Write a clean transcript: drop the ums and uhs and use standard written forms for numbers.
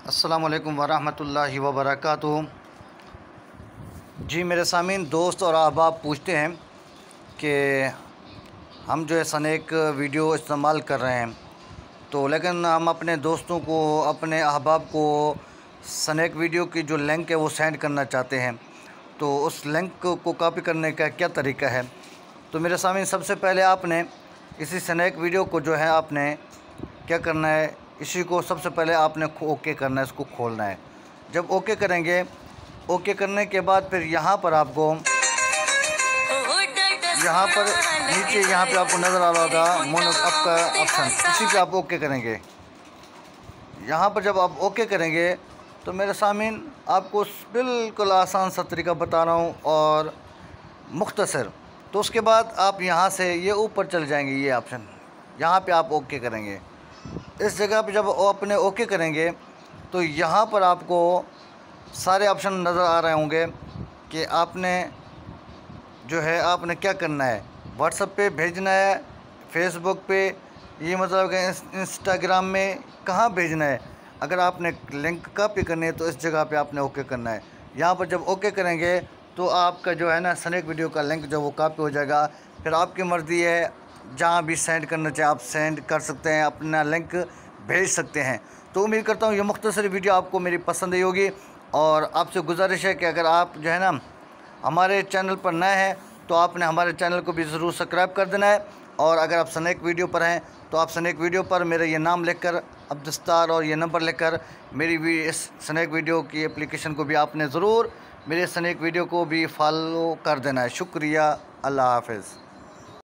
अस्सलामु अलैकुम वरहमतुल्लाहि वबरकातुहू। जी मेरे सामीन, दोस्त और अहबाब पूछते हैं कि हम जो है स्नैक वीडियो इस्तेमाल कर रहे हैं, तो लेकिन हम अपने दोस्तों को, अपने अहबाब को स्नैक वीडियो की जो लिंक है वो सेंड करना चाहते हैं, तो उस लिंक को कॉपी करने का क्या तरीका है। तो मेरे सामीन, सबसे पहले आपने इसी स्नैक वीडियो को जो है आपने क्या करना है, इसी को सबसे पहले आपने ओके करना है, इसको खोलना है। जब ओके करेंगे, ओके करने के बाद फिर यहाँ पर आपको, यहाँ पर नीचे यहाँ पे आपको नज़र आ रहा होगा मोनो अप का ऑप्शन, इसी पे आप ओके करेंगे। यहाँ पर जब आप ओके करेंगे तो मेरे सामीन आपको बिल्कुल आसान सा तरीका बता रहा हूँ और मुख्तसर। तो उसके बाद आप यहाँ से ये ऊपर चल जाएंगे, ये ऑप्शन यहाँ पे आप ओके करेंगे। इस जगह पे जब अपने ओके करेंगे तो यहाँ पर आपको सारे ऑप्शन नज़र आ रहे होंगे कि आपने जो है आपने क्या करना है, व्हाट्सएप पे भेजना है, फेसबुक पे, ये मतलब कि इंस्टाग्राम में कहाँ भेजना है। अगर आपने लिंक कॉपी करनी है तो इस जगह पे आपने ओके करना है। यहाँ पर जब ओके करेंगे तो आपका जो है ना स्नैक वीडियो का लिंक जो वो कॉपी हो जाएगा। फिर आपकी मर्ज़ी है, जहाँ भी सेंड करना चाहे आप सेंड कर सकते हैं, अपना लिंक भेज सकते हैं। तो उम्मीद करता हूँ ये मुख्तसर वीडियो आपको मेरी पसंद आई होगी, और आपसे गुजारिश है कि अगर आप जो है ना हमारे चैनल पर नए हैं तो आपने हमारे चैनल को भी ज़रूर सब्सक्राइब कर देना है। और अगर आप स्नैक वीडियो पर हैं तो आप स्नैक वीडियो पर मेरा ये नाम लिखकर अब्दुस्तार और ये नंबर लिखकर मेरी भी इस स्नैक वीडियो की एप्लीकेशन को भी आपने ज़रूर मेरे स्नैक वीडियो को भी फॉलो कर देना है। शुक्रिया, अल्लाह हाफ़िज़।